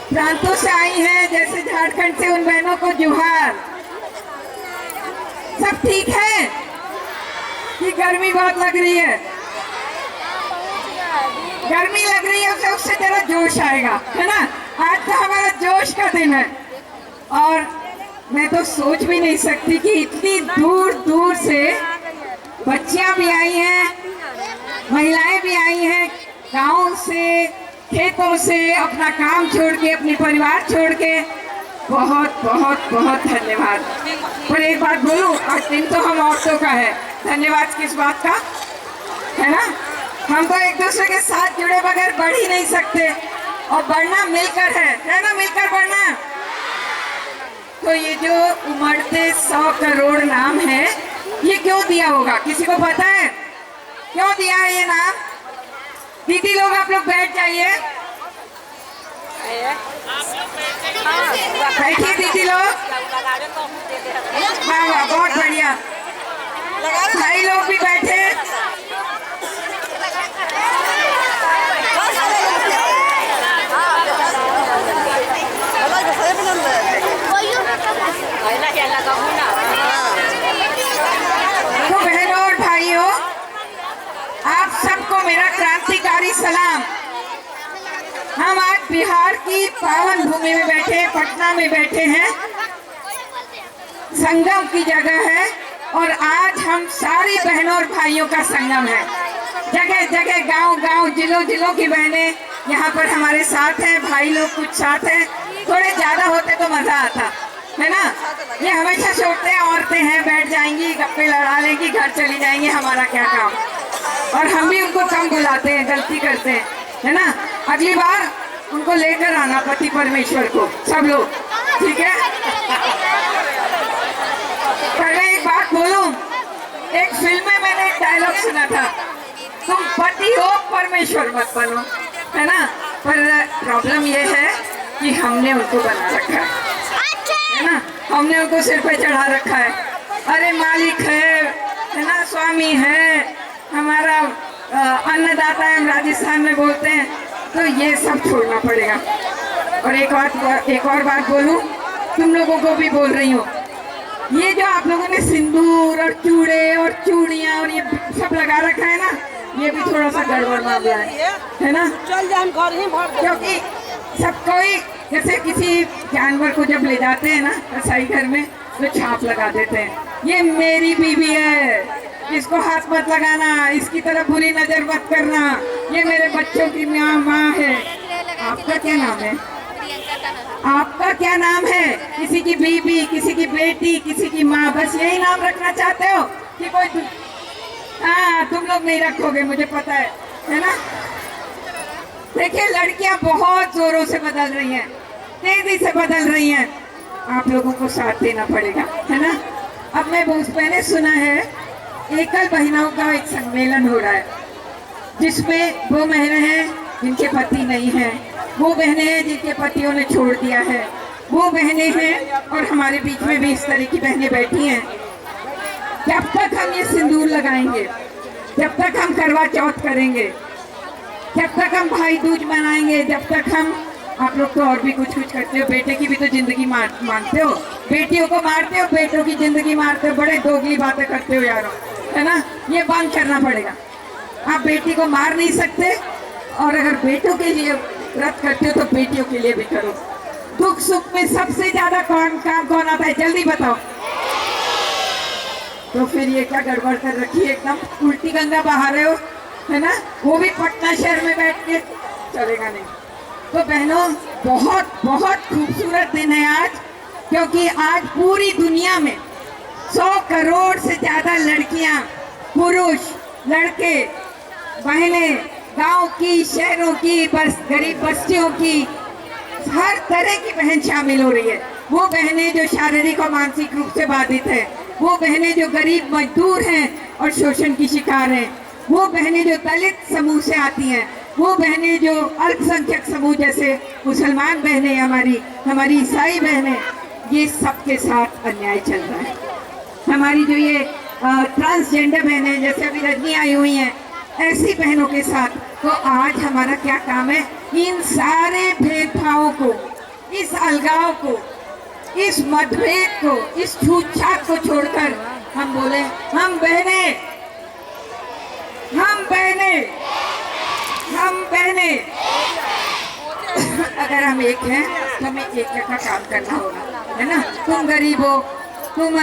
प्रांतों से आई हैं, जैसे झारखंड से, उन बहनों को जोहार। सब ठीक है कि गर्मी बहुत लग रही है? गर्मी लग रही है, उससे जरा जोश आएगा, है ना। आज तो हमारा जोश का दिन है और मैं तो सोच भी नहीं सकती कि इतनी दूर दूर से बच्चियां भी आई हैं, महिलाएं भी आई हैं, गांव से, खेतों से, अपना काम छोड़ के, अपने परिवार छोड़ के। बहुत बहुत बहुत धन्यवाद। पर एक बात बोलूं, आज दिन तो हम औरतों का है। धन्यवाद किस बात का, है ना। हम तो एक दूसरे के साथ जुड़े बगैर बढ़ ही नहीं सकते और बढ़ना मिलकर है ना, मिलकर बढ़ना। तो ये जो उमड़ते 100 करोड़ नाम है, ये क्यों दिया होगा, किसी को पता है क्यों दिया है ये नाम? दीदी लोग, आप लोग बैठ जाइए, बैठिए दीदी लोग। वाह वाह, बहुत बढ़िया। भाई लोग भी बैठे। तो बहनों और भाइयों, आप सबको मेरा क्रांतिकारी सलाम। हम आज बिहार की पावन भूमि में बैठे, पटना में बैठे हैं, संगम की जगह है और आज हम सारी बहनों और भाइयों का संगम है। जगह जगह, गांव गांव, जिलों जिलों की बहनें यहाँ पर हमारे साथ हैं, भाई लोग कुछ साथ हैं। थोड़े ज्यादा होते तो मजा आता, है ना। ये हमेशा सोचते हैं औरतें हैं, बैठ जाएंगी, गप्पे लड़ा लेंगी, घर चली जाएंगी, हमारा क्या काम। और हम भी उनको कम बुलाते हैं, गलती करते हैं, है ना। अगली बार उनको लेकर आना, पति परमेश्वर को, सब लोग, ठीक है। पर मैं एक बात बोलूं, एक फिल्म में मैंने एक डायलॉग सुना था, तुम पति हो, परमेश्वर मत बनो, है ना। पर प्रॉब्लम ये है कि हमने उनको बना रखा है ना, हमने उनको सिर पे चढ़ा रखा है। अरे मालिक है ना, स्वामी है, हमारा अन्नदाता है, हम राजस्थान में बोलते हैं। तो ये सब छोड़ना पड़ेगा। और एक और बात बोलूं, तुम लोगों को भी बोल रही हूँ, ये जो आप लोगों ने सिंदूर और चूड़े और चूड़ियाँ और ये सब लगा रखा है ना, ये भी थोड़ा सा गड़बड़ मामला है ना। क्योंकि सब कोई, जैसे किसी जानवर को जब ले जाते हैं ना कसाई घर में, तो छाप लगा देते हैं, ये मेरी बीवी है, इसको हाथ मत लगाना, इसकी तरफ बुरी नजर मत करना, ये मेरे बच्चों की माँ है। आपका क्या नाम है? आपका क्या नाम है? किसी की बीबी, किसी की बेटी, किसी की माँ, बस यही नाम रखना चाहते हो कि कोई? हाँ, तुम लोग नहीं रखोगे, मुझे पता है ना। देखिए, लड़कियां बहुत जोरों से बदल रही हैं, तेजी से बदल रही हैं, आप लोगों को साथ देना पड़ेगा, है ना। अब मैंने सुना है एकल बहनों का एक सम्मेलन हो रहा है, जिसमें वो बहनें हैं जिनके पति नहीं हैं, वो बहनें हैं जिनके पतियों ने छोड़ दिया है, वो बहनें हैं, और हमारे बीच में भी इस तरह की बहनें बैठी हैं। जब तक हम ये सिंदूर लगाएंगे, जब तक हम करवा चौथ करेंगे, जब तक हम भाई दूज मनाएंगे, जब तक हम, आप लोग तो और भी कुछ कुछ करते हो, बेटे की भी तो जिंदगी मांगते हो, बेटियों को मारते हो, बेटों की जिंदगी मारते हो, बड़े दोगली बातें करते हो यारों, है ना। ये बंद करना पड़ेगा। आप बेटी को मार नहीं सकते, और अगर बेटों के लिए व्रत करते हो तो बेटियों के लिए भी करो। दुख सुख में सबसे ज्यादा काम कौन आता है, जल्दी बताओ। तो फिर ये क्या गड़बड़ कर रखी है, एकदम उल्टी गंगा बहा रहे हो, है ना, वो भी पटना शहर में बैठ के, चलेगा नहीं। तो बहनों, बहुत बहुत खूबसूरत दिन है आज, क्योंकि आज पूरी दुनिया में 100 करोड़ से ज्यादा लड़कियां, पुरुष, लड़के, बहनें, गांव की, शहरों की, बस गरीब बस्तियों की, हर तरह की बहन शामिल हो रही है। वो बहनें जो शारीरिक और मानसिक रूप से बाधित है, वो बहनें जो गरीब मजदूर हैं और शोषण की शिकार हैं, वो बहनें जो दलित समूह से आती हैं, वो बहनें जो अल्पसंख्यक समूह जैसे मुसलमान बहनें, हमारी ईसाई बहनें, ये सबके साथ अन्याय चल रहा है। हमारी जो ये ट्रांसजेंडर बहनें, जैसे अभी रजनी आई हुई हैं, ऐसी बहनों के साथ। तो आज हमारा क्या काम है, इन सारे भेदभावों को इस अलगाव को, इस मतभेद को, इस छूतछात को छोड़कर हम बोले हम बहने, हम बहने, हम बहने। अगर हम एक हैं तो हमें एक का काम करना होगा, है ना। तुम गरीब हो, तुम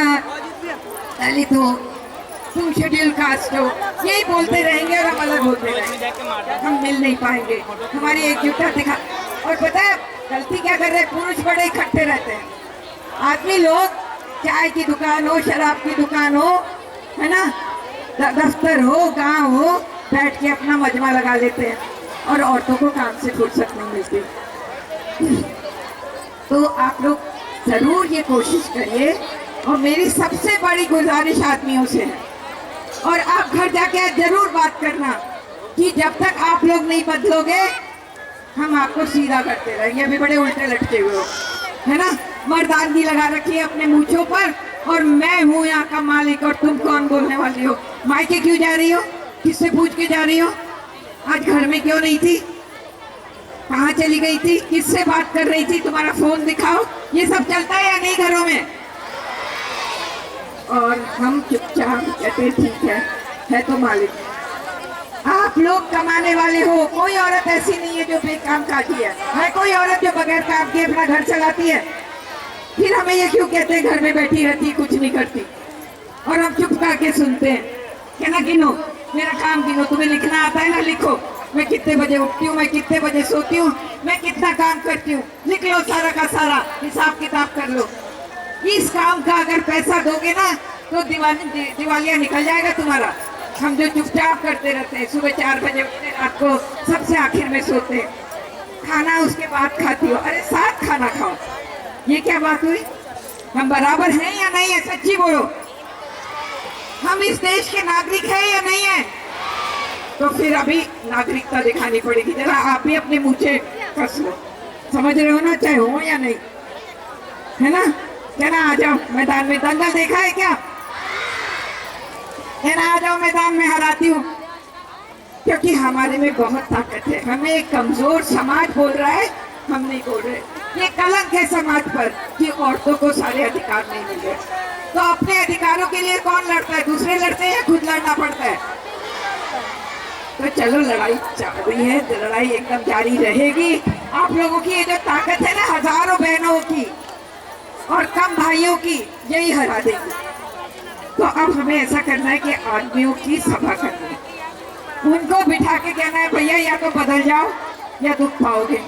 दलित हो, तुम शेड्यूल कास्ट हो, यही बोलते रहेंगे और हम अलग होते रहेंगे, हम मिल नहीं पाएंगे। हमारी एकजुटता दिखा। और पता है गलती क्या कर रहे हैं, पुरुष बड़े इकट्ठे रहते हैं, आदमी लोग चाय की दुकान हो, शराब की दुकान हो, है ना, दफ्तर हो, गांव हो, बैठ के अपना मजमा लगा लेते हैं और औरतों को काम से फुर्सत नहीं मिलती। तो आप लोग जरूर ये कोशिश करिए। और मेरी सबसे बड़ी गुजारिश आदमियों से है, और आप घर जाके जरूर बात करना कि जब तक आप लोग नहीं बदलोगे हम आपको सीधा करते रहेंगे। अभी बड़े उल्टे लटके हुए हो, है ना, मर्दानगी लगा रखी है अपने मूंछों पर, और मैं हूँ यहाँ का मालिक और तुम कौन बोलने वाली हो। मायके क्यों जा रही हो, किससे पूछ के जा रही हो, आज घर में क्यों नहीं थी, कहाँ चली गई थी, किससे बात कर रही थी, तुम्हारा फोन दिखाओ। ये सब चलता है या नहीं घरों में। और हम चुपचाप कहते ठीक है तो मालिक। आप लोग कमाने वाले हो, कोई औरत ऐसी नहीं है जो बेकाम काजी है कोई औरत जो बगैर काम के अपना घर चलाती है। फिर हमें ये क्यों कहते हैं घर में बैठी रहती कुछ नहीं करती, और हम चुप करके सुनते हैं कि ना गिनो, मेरा काम गिनो, तुम्हें लिखना आता है ना लिखो, मैं कितने बजे उठती हूँ, मैं कितने बजे सोती हूँ, मैं कितना काम करती हूँ, लिख लो सारा का सारा, हिसाब किताब कर लो। इस काम का अगर पैसा दोगे ना तो दिवालिया निकल जाएगा तुम्हारा। हम जो चुपचाप करते रहते हैं, सुबह 4 बजे उठते, रात को सबसे आखिर में सोते हैं, खाना उसके बाद खाती हो, अरे साथ खाना खाओ, ये क्या बात हुई। हम बराबर हैं या नहीं है, सच्ची बोलो। हम इस देश के नागरिक हैं या नहीं है। तो फिर अभी नागरिकता दिखानी पड़ेगी। जरा आप भी अपने मुँह कस लो, समझ रहे हो ना, चाहे हो या नहीं, है ना। कहना आ जाओ मैदान में, दंगल देखा है क्या, कहना आ जाओ मैदान में, हराती हूँ। क्योंकि हमारे में बहुत ताकत है। हमें एक कमजोर समाज बोल रहा है, हम नहीं बोल रहे। ये कलंक है समाज पर कि औरतों को सारे अधिकार नहीं मिल रहे। तो अपने अधिकारों के लिए कौन लड़ता है, दूसरे लड़ते हैं या खुद लड़ना पड़ता है। तो चलो लड़ाई चल रही है, लड़ाई एकदम जारी रहेगी। आप लोगों की ये जो ताकत है ना, हजारों बहनों की और कम भाइयों की, यही हरा देगी। तो अब हमें ऐसा करना है कि आदमियों की सभा करनी है, उनको बिठा के कहना है भैया या तो बदल जाओ या दुख पाओगे,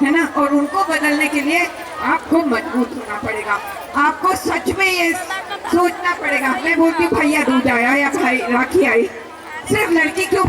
है ना। और उनको बदलने के लिए आपको मजबूत होना पड़ेगा, आपको सच में ये सोचना पड़ेगा। मैं बोलती हूँ भैया दूध आया या भाई राखी आई, सिर्फ लड़की क्यों